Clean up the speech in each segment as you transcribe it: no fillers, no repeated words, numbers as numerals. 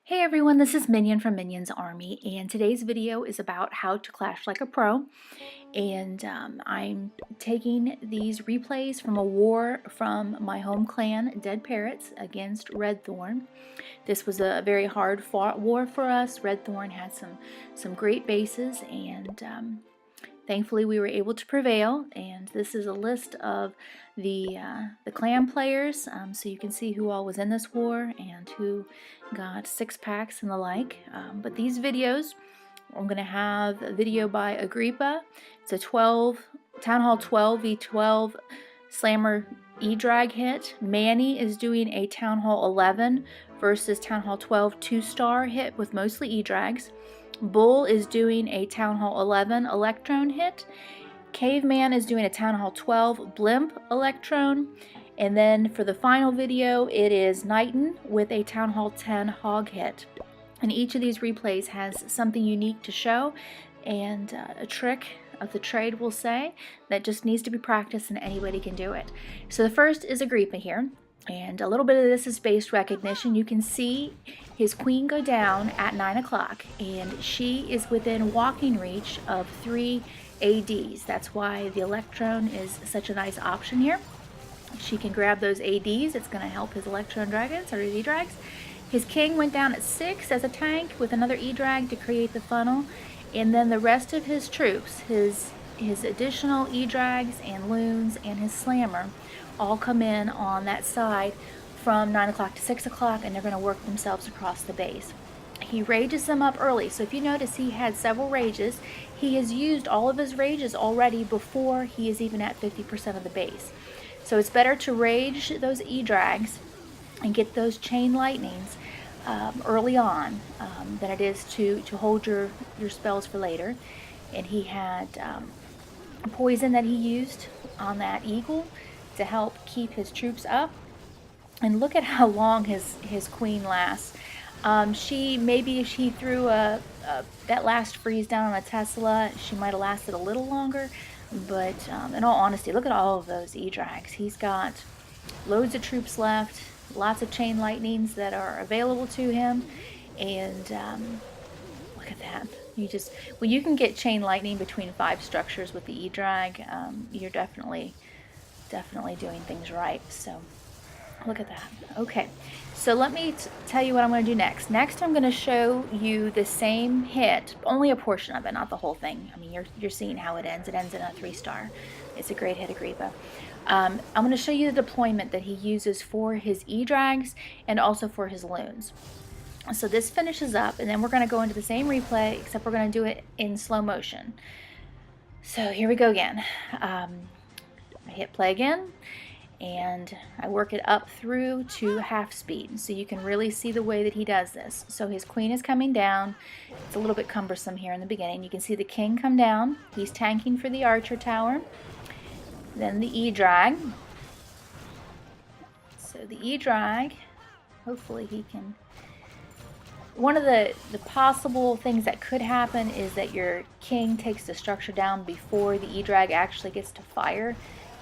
Hey everyone, this is Minion from Minion's Army, and today's video is about how to clash like a pro. And I'm taking these replays from a war from my home clan, Dead Parrots, against RedThorn. This was a very hard fought war for us. RedThorn had some great bases, and thankfully we were able to prevail. And this is a list of the clan players, so you can see who all was in this war and who got 6-packs and the like. But these videos, I'm going to have a video by Agrippa. It's a Town Hall 12 Th12 Slammer Edrag hit. Manny is doing a Town Hall 11 versus Town Hall 12 2-star hit with mostly Edrags. Bull is doing a Town Hall 11 Electrone hit. Caveman is doing a Town Hall 12 Blimp Electrone. And then for the final video, it is Nitin with a Town Hall 10 Hog hit. And each of these replays has something unique to show and a trick of the trade, we'll say, that just needs to be practiced and anybody can do it. So the first is Agrippa here. And a little bit of this is base recognition. You can see his queen go down at 9 o'clock, and she is within walking reach of 3 ADs. That's why the Electrone is such a nice option here. She can grab those ADs. It's going to help his Electrone dragons or his E-drags. His king went down at 6 as a tank with another E-drag to create the funnel. And then the rest of his troops, his additional E-drags and loons and his slammer, all come in on that side from 9 o'clock to 6 o'clock, and they're going to work themselves across the base. He rages them up early, so if you notice he had several rages. He has used all of his rages already before he is even at 50% of the base. So it's better to rage those E-drags and get those chain lightnings early on than it is to hold your spells for later. And he had poison that he used on that eagle to help keep his troops up. And look at how long his queen lasts. Maybe if she threw that last freeze down on a Tesla, she might have lasted a little longer. But in all honesty, look at all of those E-drags. He's got loads of troops left, lots of chain lightnings that are available to him, and look at that. When you can get chain lightning between 5 structures with the E-drag, you're definitely doing things right. So look at that. Okay, so let me tell you what I'm going to do next. Next, I'm going to show you the same hit, only a portion of it, not the whole thing. I mean, you're seeing how it ends. It ends in a 3-star. It's a great hit, Agrippa. I'm going to show you the deployment that he uses for his E-drags and also for his loons. So this finishes up, and then we're going to go into the same replay, except we're going to do it in slow motion. So here we go again. I hit play again, and I work it up through to half speed, so you can really see the way that he does this. So his queen is coming down. It's a little bit cumbersome here in the beginning. You can see the king come down. He's tanking for the archer tower. Then the E-drag. So the E-drag, hopefully he can... One of the possible things that could happen is that your king takes the structure down before the E-drag actually gets to fire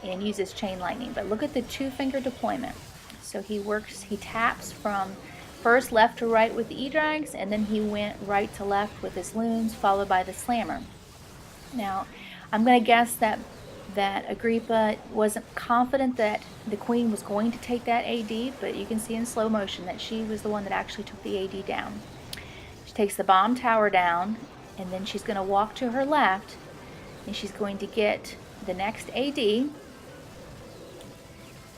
and uses chain lightning. But look at the 2-finger deployment. So he taps from first left to right with the E-drags, and then he went right to left with his loons, followed by the slammer. Now, I'm going to guess that Agrippa wasn't confident that the queen was going to take that AD, but you can see in slow motion that she was the one that actually took the AD down. She takes the bomb tower down, and then she's going to walk to her left, and she's going to get the next AD,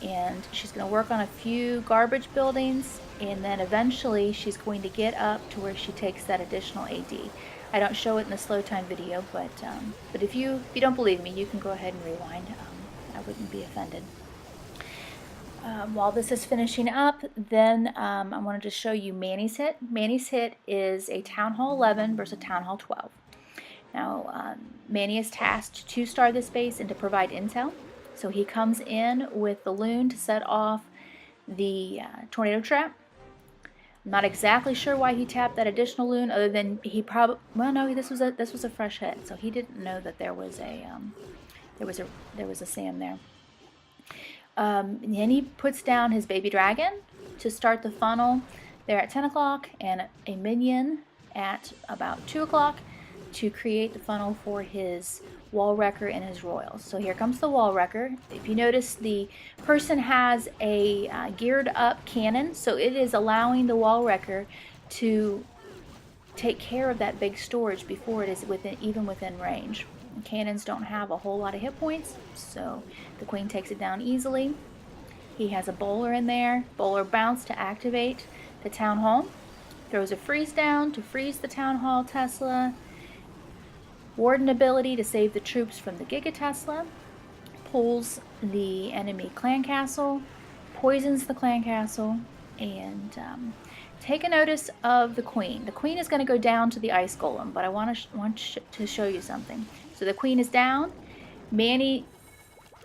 and she's going to work on a few garbage buildings, and then eventually she's going to get up to where she takes that additional AD. I don't show it in the slow time video, but if you don't believe me, you can go ahead and rewind. I wouldn't be offended. While this is finishing up, then I wanted to show you Manny's hit. Manny's hit is a Town Hall 11 versus a Town Hall 12. Now, Manny is tasked to 2-star this base and to provide intel. So he comes in with the loon to set off the tornado trap. I'm not exactly sure why he tapped that additional loon, other than he probably, well, no, this was a fresh hit, so he didn't know that there was a Sam there. And then he puts down his baby dragon to start the funnel. there at 10 o'clock and a minion at about 2 o'clock to create the funnel for his wall wrecker and his royals. So here comes the wall wrecker. If you notice, the person has a geared up cannon, so it is allowing the wall wrecker to take care of that big storage before it is even within range. Cannons don't have a whole lot of hit points, so the queen takes it down easily. He has a bowler in there. Bowler bounce to activate the town hall. Throws a freeze down to freeze the town hall Tesla. Warden ability to save the troops from the Giga Tesla. Pulls the enemy clan castle. Poisons the clan castle. And take a notice of the queen. The queen is going to go down to the ice golem, but I want to show you something. So the queen is down. Manny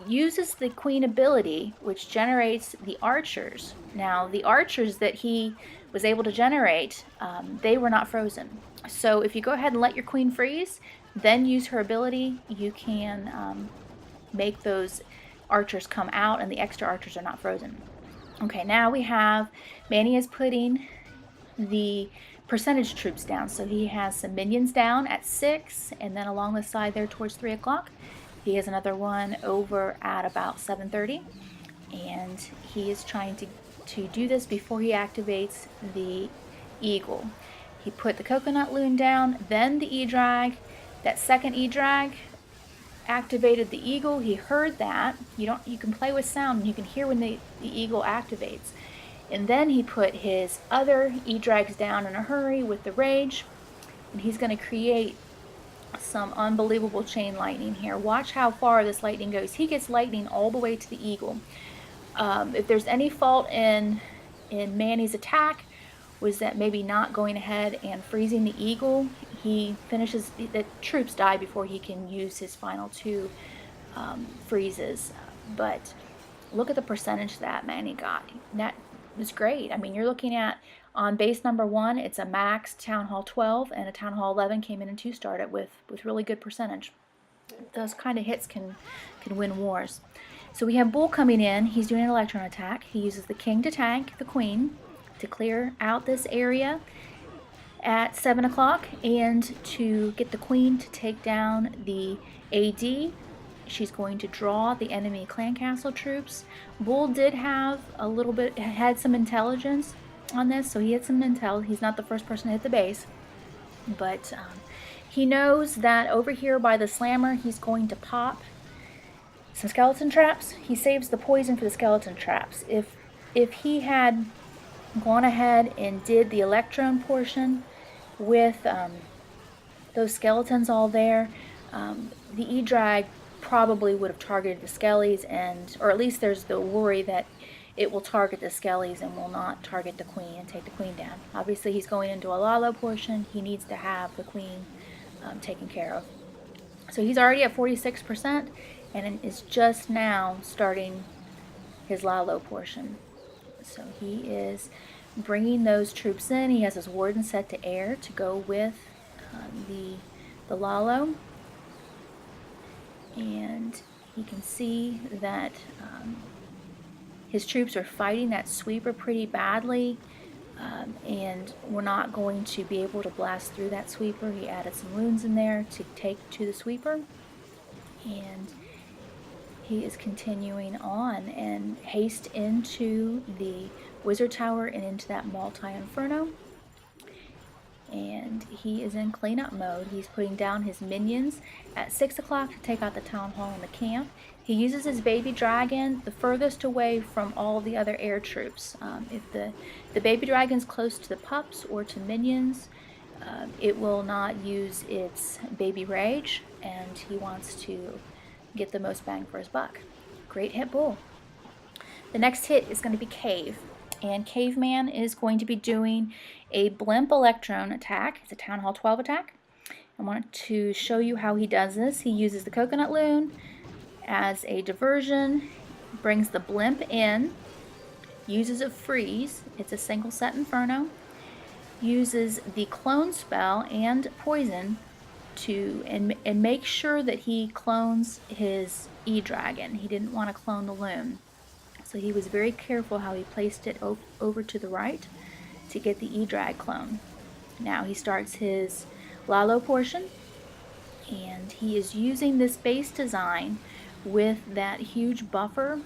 uses the queen ability, which generates the archers. Now, the archers that he was able to generate, they were not frozen. So if you go ahead and let your queen freeze, then use her ability, you can make those archers come out, and the extra archers are not frozen. Okay, now we have, Manny is putting the percentage troops down. So he has some minions down at 6, and then along the side there towards 3 o'clock. He has another one over at about 7:30, and he is trying to do this before he activates the eagle. He put the coconut loon down, then the Edrag. That second Edrag activated the eagle. He heard that. You can play with sound and you can hear when the eagle activates. And then he put his other Edrags down in a hurry with the rage, and he's going to create some unbelievable chain lightning here. Watch how far this lightning goes. He gets lightning all the way to the eagle. If there's any fault in Manny's attack, was that maybe not going ahead and freezing the eagle. He finishes, the troops die before he can use his final 2 freezes. But look at the percentage that Manny got. That was great. I mean, you're looking at, on base number 1, it's a max Town Hall 12, and a Town Hall 11 came in and 2-starred it with really good percentage. Those kind of hits can win wars. So we have Bull coming in. He's doing an Electrone attack. He uses the king to tank the queen to clear out this area at 7 o'clock and to get the queen to take down the AD. She's going to draw the enemy clan castle troops. Bull did have had some intelligence on this, so he had some intel. He's not the first person to hit the base, but he knows that over here by the slammer, he's going to pop some skeleton traps. He saves the poison for the skeleton traps. If he had gone ahead and did the Electrone portion with those skeletons all there, the Edrag probably would have targeted the skellies, or at least there's the worry that it will target the skellies and will not target the queen and take the queen down. Obviously, he's going into a Lalo portion. He needs to have the queen taken care of. So he's already at 46% and is just now starting his Lalo portion. So he is bringing those troops in. He has his warden set to air to go with the Lalo. And you can see that his troops are fighting that sweeper pretty badly, and we're not going to be able to blast through that sweeper. He added some runes in there to take to the sweeper, and he is continuing on and haste into the wizard tower and into that multi-inferno. And he is in cleanup mode. He's putting down his minions at 6 o'clock to take out the town hall and the camp. He uses his baby dragon the furthest away from all the other air troops. If the baby dragon's close to the pups or to minions, it will not use its baby rage, and he wants to get the most bang for his buck. Great hit, Bull. The next hit is going to be Cave. And Caveman is going to be doing a blimp Electrone attack. It's a Town Hall 12 attack. I want to show you how he does this. He uses the coconut loon as a diversion, brings the blimp in, uses a freeze. It's a single set inferno. Uses the clone spell and poison and make sure that he clones his E-Dragon. He didn't want to clone the loon. So he was very careful how he placed it over to the right to get the Edrag clone. Now he starts his Lalo portion, and he is using this base design with that huge buffer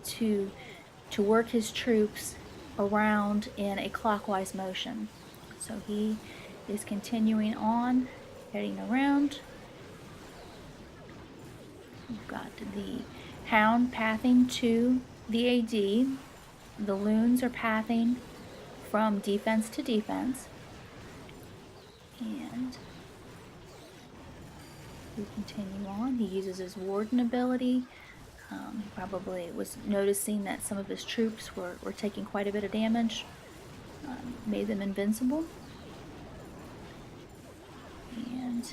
to work his troops around in a clockwise motion. So he is continuing on, heading around. We've got the Hound pathing to the AD. The Loons are pathing from defense to defense. And we continue on. He uses his Warden ability. He probably was noticing that some of his troops were taking quite a bit of damage. Made them invincible. And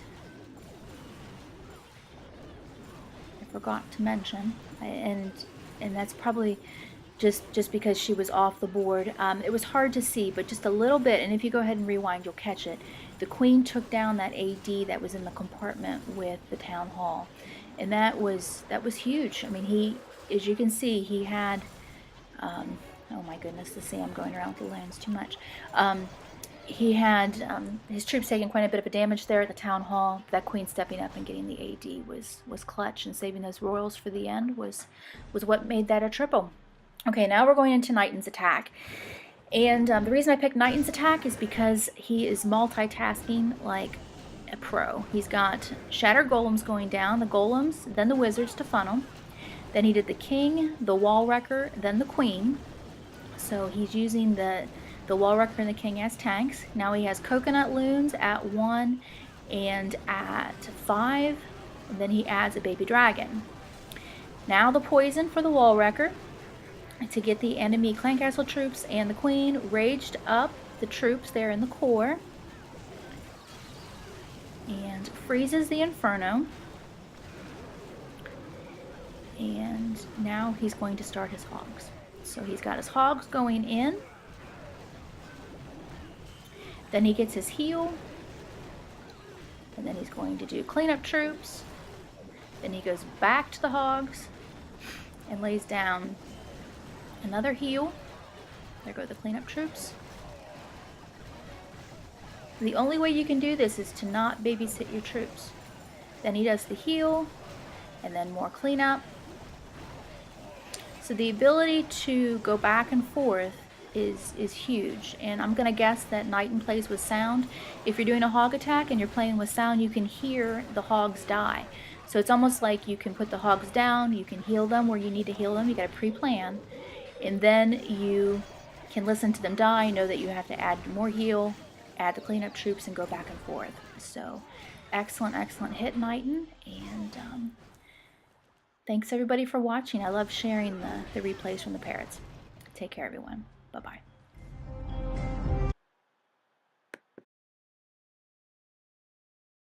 I forgot to mention, and that's probably just because she was off the board. It was hard to see, but just a little bit, and if you go ahead and rewind, you'll catch it. The Queen took down that AD that was in the compartment with the Town Hall, and that was huge. I mean, he, as you can see, he had, oh my goodness, the Sam going around with the lens too much. He had his troops taking quite a bit of a damage there at the Town Hall. That Queen stepping up and getting the AD was clutch, and saving those royals for the end was what made that a triple. Okay, now we're going into Nitin's attack. And the reason I picked Nitin's attack is because he is multitasking like a pro. He's got Shattered Golems going down, the Golems, then the Wizards to funnel. Then he did the King, the Wall Wrecker, then the Queen. So he's using the Wall Wrecker and the King as tanks. Now he has Coconut Loons at 1 and at 5. And then he adds a Baby Dragon. Now the Poison for the Wall Wrecker to get the enemy clan castle troops, and the Queen raged up the troops there in the core and freezes the Inferno. And now he's going to start his Hogs. So he's got his Hogs going in. Then he gets his heal. And then he's going to do cleanup troops. Then he goes back to the Hogs and lays down another heal. There go the cleanup troops. The only way you can do this is to not babysit your troops. Then he does the heal, and then more cleanup. So the ability to go back and forth is huge, and I'm gonna guess that Nitin plays with sound. If you're doing a hog attack and you're playing with sound, you can hear the hogs die. So it's almost like you can put the hogs down, you can heal them where you need to heal them, you gotta pre-plan, and then you can listen to them die, know that you have to add more heal, add the cleanup troops, and go back and forth. So excellent hit, Nitin, and thanks everybody for watching. I love sharing the replays from the Parrots. Take care, everyone. Bye-bye.